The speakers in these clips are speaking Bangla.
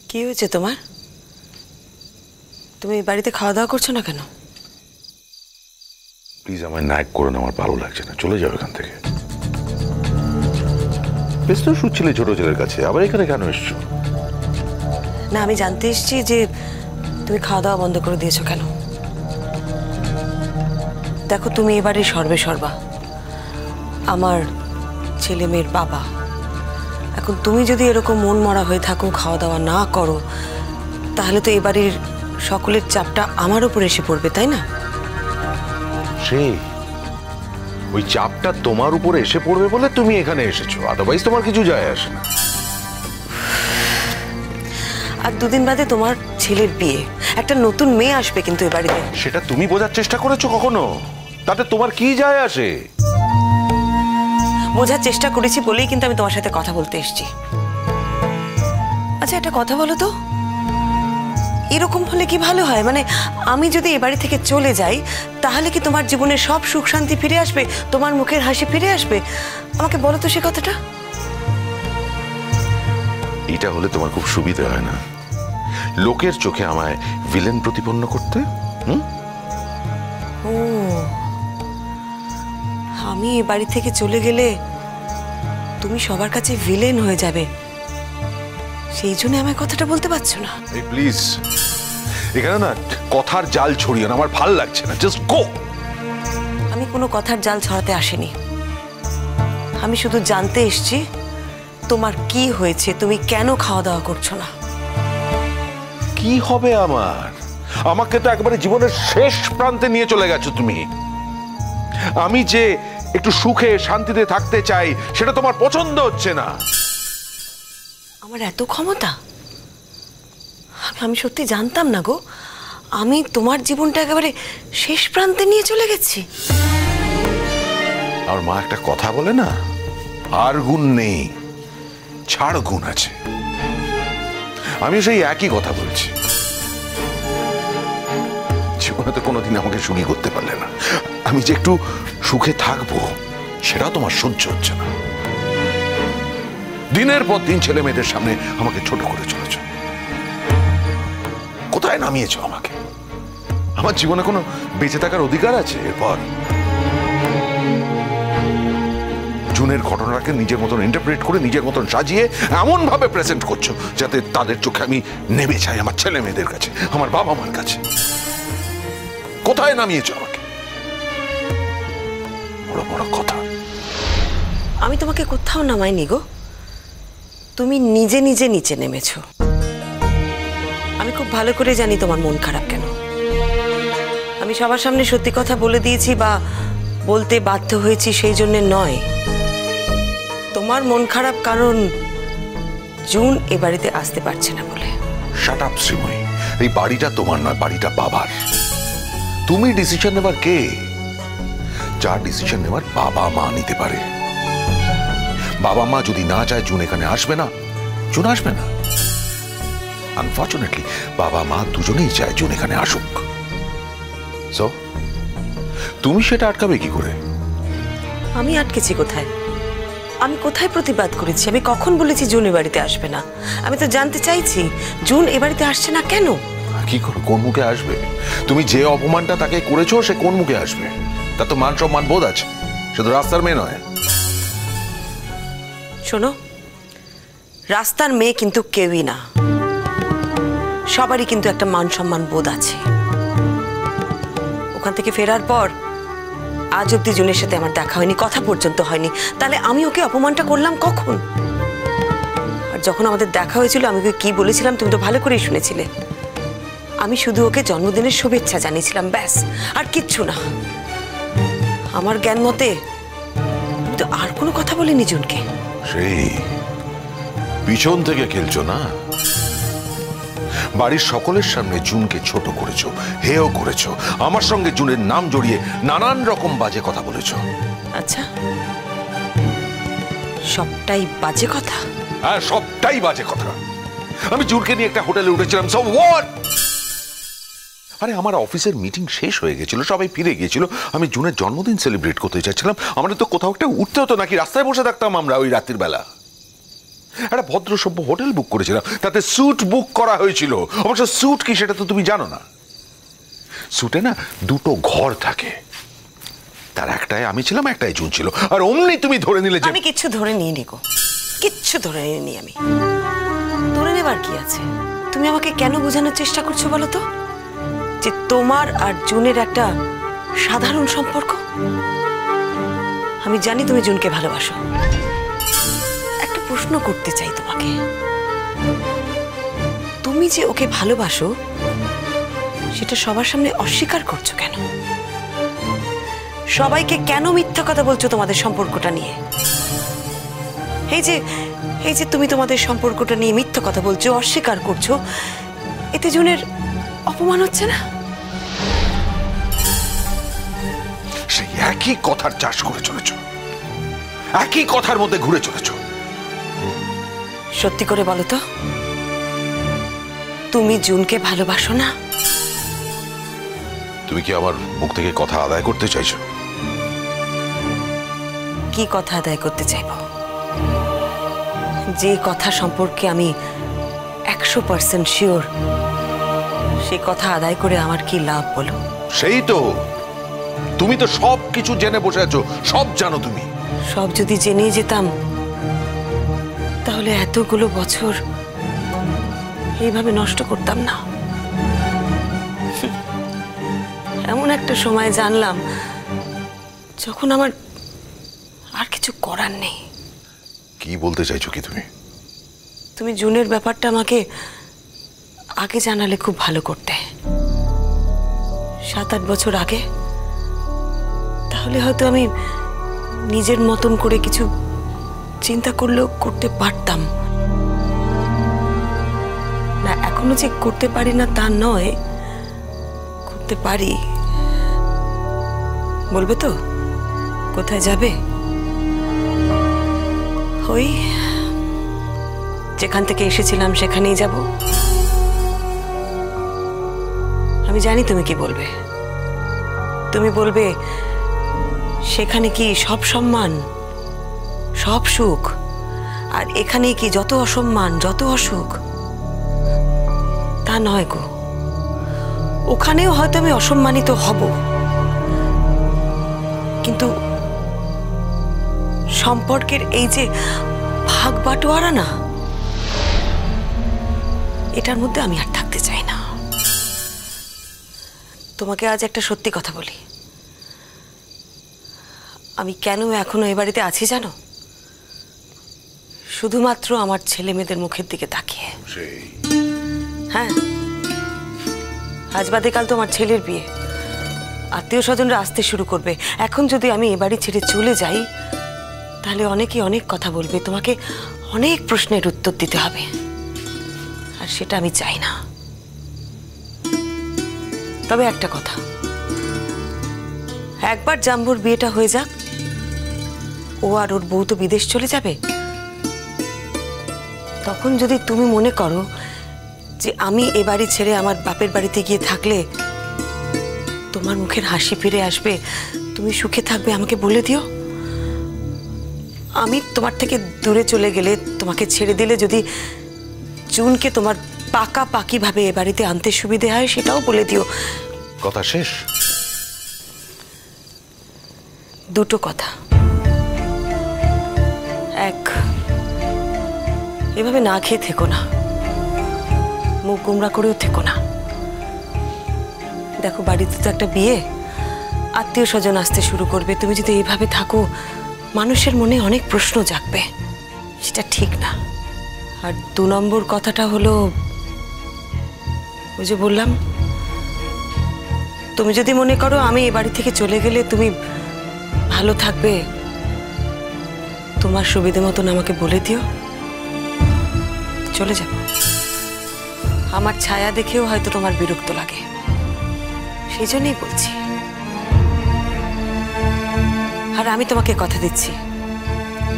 কি হয়েছে তোমার? তুমি বাড়িতে খাওয়া দাওয়া করছো না কেন? প্লিজ আমায় নায়ক করো না, আমার ভালো লাগছে না, চলে যাও এখান থেকে। বেশ তো শুচ্ছিলে ছোট ছেলের কাছে, আবার এখানে কেন এসছো? না, আমি জানতে এসেছি যে তুমি খাওয়া দাওয়া বন্ধ করে দিয়েছো কেন। দেখো, তুমি এবারে সর্বে সর্বা, আমার ছেলে মেয়ের বাবা। এখন তুমি যদি এরকম মন মরা হয়ে থাকো, খাওয়া দাওয়া না করো, তাহলে তো এবারের সকলের চাপটা আমার উপর এসে পড়বে, তাই না? সেই ওই চাপটা তোমার উপরে এসে পড়বে বলে তুমি এখানে এসেছো, আদারওয়াইজ তোমার কিছু যায় আসে না। আর দুদিন বাদে তোমার ছেলের বিয়ে, একটা নতুন মেয়ে আসবে কিন্তু এ বাড়িতে। সেটা তুমি বোঝার চেষ্টা করেছো কখনো? তাতে তোমার কি যায় আসে? বোঝার চেষ্টা করেছি বলেই কিন্তু আমি তোমার সাথে কথা বলতে এসেছি। আচ্ছা, একটা কথা বলো তো, এরকম হলে কি ভালো হয়? মানে আমি যদি এ বাড়ি থেকে চলে যাই, তাহলে কি তোমার জীবনে সব সুখ শান্তি ফিরে আসবে, তোমার মুখের হাসি ফিরে আসবে? আমাকে বলো তো সে কথাটা। এটা হলে তোমার খুব সুবিধা হয় না, লোকের চোখে আমায় ভিলেন প্রতিপন্ন করতে। ও, আমি এ বাড়ি থেকে চলে গেলে তুমি সবার কাছে ভিলেন হয়ে যাবে, সেই জন্য আমায় কথাটা বলতে পারছো না? এই প্লিজ, এখানে না কথার জাল ছড়িয়ে না, আমার ভাল লাগছে না, জাস্ট গো। আমি কোনো কথার জাল ছড়াতে আসিনি, আমি শুধু জানতে এসেছি তোমার কি হয়েছে, তুমি কেন খাওয়া দাওয়া করছো না? কি হবে আমার? আমাকে তো একেবারে জীবনের শেষ প্রান্তে নিয়ে চলে গেছো তুমি। আমি যে একটু সুখে শান্তিতে থাকতে চাই, সেটা তোমার পছন্দ হচ্ছে না। আমার এত ক্ষমতা? আমি সত্যি জানতাম না গো, আমি তোমার জীবনটা একেবারে শেষ প্রান্তে নিয়ে চলে গেছি। আর মা একটা কথা বলে না, আর গুণ নেই, ছাড় গুণ আছে। আমি সেই একই কথা বলছি। জীবনে তো কোনোদিন আমাকে সুখী করতে পারলে না, আমি যে একটু সুখে থাকবো সেটা তোমার সহ্য হচ্ছে না। দিনের পর দিন ছেলে মেয়েদের সামনে আমাকে ছোট করে চলেছ। কোথায় নামিয়েছ আমাকে? আমার জীবনে কোনো বেঁচে থাকার অধিকার আছে এরপর? জুনের ঘটনাকে নিজের মতন ইন্টারপ্রেট করে, নিজের মতন সাজিয়ে এমন ভাবে প্রেজেন্ট করছো যাতে তাদের চোখে আমি নেমে চাই আমার ছেলে মেয়েদের কাছে, আমার বাবা মার কাছে। কোথায় নামিয়েছো আমাকে? বড় বড় কথা। আমি তোমাকে কোথাও নামাইনি গো, তুমি নিজে নিজে নিচে নেমেছো। আমি খুব ভালো করে জানি তোমার মন খারাপ কেন। আমি সবার সামনে সত্যি কথা বলে দিয়েছি বা বলতে বাধ্য হয়েছি সেই জন্য নয়। তোমার মন খারাপ কারণ জুন এ বাড়িতে আসতে পারছে না বলে। শাট আপ শ্রীময়ী, এই বাড়িটা তোমার নয়, বাড়িটা বাবার। তুমি ডিসিশন নেবার কে? যার ডিসিশন নেবার বাবা মা নিতে পারে। বাবা মা যদি না চায় জুন এখানে আসবে না, জুন আসবে না। আনফর্চুনেটলি বাবা মা দুজনেই চায় জুন এখানে আসুক। সো তুমি সেটা আটকাবে কি করে? আমি আটকেছি কোথায়? আমি কোথায় প্রতিবাদ করেছি? আমি কখন বলেছি জুন এ বাড়িতে আসবে না? আমি তো জানতে চাইছি জুন এ বাড়িতে আসছে না কেন। কি করে, কোন মুখে আসবে? তুমি যে অপমানটা তাকে করেছো সে কোন মুখে আসবে? তার তো মান সম্মান বোধ আছে, সে তো রাস্তার মেয়ে নয়। শোনো, রাস্তার মেয়ে কিন্তু কেউই না, সবারই কিন্তু একটা মান সম্মান বোধ আছে। ওখান থেকে ফেরার পর আজ অব্দি জুনের সাথে আমার দেখা হয়নি, কথা পর্যন্ত হয়নি, তাহলে আমি ওকে অপমানটা করলাম কখন? আর যখন আমাদের দেখা হয়েছিল আমি ওকে কি বলেছিলাম তুমি তো ভালো করেই শুনেছিলে। আমি শুধু ওকে জন্মদিনের শুভেচ্ছা জানিয়েছিলাম, ব্যাস, আর কিচ্ছু না। আমার জ্ঞান মতে আমি তো আর কোনো কথা বলিনি জুনকে। সেই পিছন থেকে খেলছো না? বাড়ির সকলের সামনে জুনকে ছোট করেছো, হেয় করেছো, আমার সঙ্গে জুনের নাম জড়িয়ে নানান রকম বাজে কথা বলেছো। আচ্ছা, সবটাই বাজে কথা? হ্যাঁ, সবটাই বাজে কথা। আমি জুনকে নিয়ে একটা হোটেলে উঠেছিলাম, সো হোয়াট? আরে আমার অফিসের মিটিং শেষ হয়ে গেছিল, সবাই ফিরে গিয়েছিল, আমি জুনের জন্মদিন সেলিব্রেট করতে চাইছিলাম। আমাদের তো কোথাও একটা উঠতে হতো নাকি রাস্তায় বসে থাকতাম আমরা ওই রাত্রির বেলা? একটা ভদ্র সভ্য হোটেল বুক করেছিলাম, তাতে স্যুট বুক করা হয়েছিল। অবশ্য স্যুট কি সেটা তো তুমি জানো না। স্যুটে না দুটো ঘর থাকে, তার একটাই আমি ছিলাম, একটাই জুন ছিল। আর অমনি তুমি ধরে নিলে যে আমি কিচ্ছু ধরে নিয়ে নিগো, কিচ্ছু ধরে নিই আমি। ধরে নেবার কি আছে? তুমি আমাকে কেন বোঝানোর চেষ্টা করছো বলো তো, যে তোমার আর জুনের একটা সাধারণ সম্পর্ক? আমি জানি তুমি জুনকে ভালোবাসো। একটা প্রশ্ন করতে চাই তোমাকে, তুমি যে ওকে ভালোবাসো সেটা সবার সামনে অস্বীকার করছো কেন? সবাইকে কেন মিথ্যা কথা বলছো তোমাদের সম্পর্কটা নিয়ে? এই যে তুমি তোমাদের সম্পর্কটা নিয়ে মিথ্যা কথা বলছো, অস্বীকার করছো, এতে জুনের অপমান হচ্ছে না? সেই একই কথার চাষ করে চলেছ, একই কথার মধ্যে ঘুরে চলেছ। সত্যি করে বলো তো, তুমি জুনকে ভালোবাসো না? তুমি কি আমার মুখ থেকে কথা আদায় করতে চাইছো? কি কথা আদায় করতে চাইব? যে কথা সম্পর্কে আমি 100% শিওর, সে কথা আদায় করে আমার কি লাভ বলো? সেই তো, তুমি তো সব কিছু জেনে বসে আছো, সব জানো তুমি। সব যদি জেনে যেতাম তাহলে এতগুলো বছর এইভাবে নষ্ট করতাম না। এমন একটা সময় জানলাম যখন আমার আর কিছু করার নেই। কি বলতে চাইছো কি তুমি? তুমি জুনের ব্যাপারটা আমাকে আগে জানালে খুব ভালো করতে, 7-8 বছর আগে। তাহলে হয়তো আমি নিজের মতন করে কিছু চিন্তা করলেও করতে পারতাম না। এখনো যে করতে পারি না তা নয়, করতে পারি। বলবে তো কোথায় যাবে? ওই যেখান থেকে এসেছিলাম সেখানেই যাব। আমি জানি তুমি কি বলবে। তুমি বলবে সেখানে কি সব সম্মান, সব সুখ, আর এখানে কি যত অসম্মান, যত অসুখ? তা নয় গো, ওখানেও হয়তো আমি অসম্মানিত হব, কিন্তু সম্পর্কের এই যে ভাগ বাটোয়ারা না, এটার মধ্যে আমি আর থাকতে চাই না। তোমাকে আজ একটা সত্যি কথা বলি, আমি কেন এখনো এ বাড়িতে আছি জানো? শুধুমাত্র আমার ছেলে মেয়েদের মুখের দিকে তাকিয়ে। হ্যাঁ, আজ বাদে কাল তো আমার ছেলের বিয়ে, আত্মীয় স্বজনরা আসতে শুরু করবে। এখন যদি আমি এ বাড়ি ছেড়ে চলে যাই তাহলে অনেকে অনেক কথা বলবে, তোমাকে অনেক প্রশ্নের উত্তর দিতে হবে, আর সেটা আমি চাই না। তবে একটা কথা, একবার জাম্বুর বিয়েটা হয়ে যাক, ও আর ওর বউ তো বিদেশ চলে যাবে। তখন যদি তুমি মনে করো যে আমি এ বাড়ি ছেড়ে আমার বাপের বাড়িতে গিয়ে থাকলে তোমার মুখের হাসি ফিরে আসবে, তুমি সুখে থাকবে, আমাকে বলে দিও। আমি তোমার থেকে দূরে চলে গেলে, তোমাকে ছেড়ে দিলে যদি জুনকে তোমার পাকাপাকি ভাবে এ বাড়িতে আনতে সুবিধে হয়, সেটাও বলে দিও। কথা শেষ? দুটো কথা। এক, এভাবে না খেয়ে থেকো না, মুখ গোমরা করেও থেকো না। দেখো, বাড়িতে তো একটা বিয়ে, আত্মীয় স্বজন আসতে শুরু করবে। তুমি যদি এইভাবে থাকো, মানুষের মনে অনেক প্রশ্ন জাগবে, সেটা ঠিক না। আর 2 নম্বর কথাটা হলো, ওই যে বললাম, তুমি যদি মনে করো আমি এ বাড়ি থেকে চলে গেলে তুমি ভালো থাকবে, তোমার সুবিধে মতন আমাকে বলে দিও, চলে যাব। আমার ছায়া দেখেও হয়তো তোমার বিরক্ত লাগে, সেই জন্যই বলছি। আর আমি তোমাকে কথা দিচ্ছি,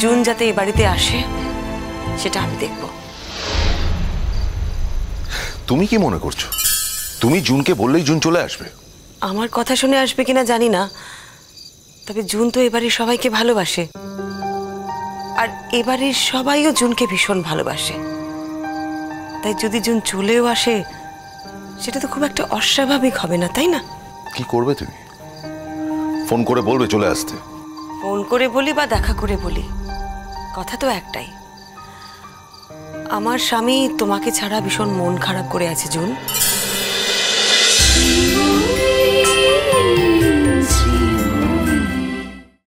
জুন যাতে এই বাড়িতে আসে সেটা আমি দেখব। তুমি কি মনে করছো তুমি জুনকে বললেই জুন চলে আসবে? আমার কথা শুনে আসবে কিনা জানি না, তবে জুন তো এবারে সবাইকে ভালোবাসে। আর এবারের সবাইও জুনকে ভীষণ ভালোবাসে, তাই যদি জুন চলেও আসে সেটা তো খুব একটা অস্বাভাবিক হবে না, তাই না? কি করবে তুমি? ফোন করে বলবে চলে আসতে? ফোন করে বলি বা দেখা করে বলি, কথা তো একটাই। আমার স্বামী তোমাকে ছাড়া ভীষণ মন খারাপ করে আছে জুন।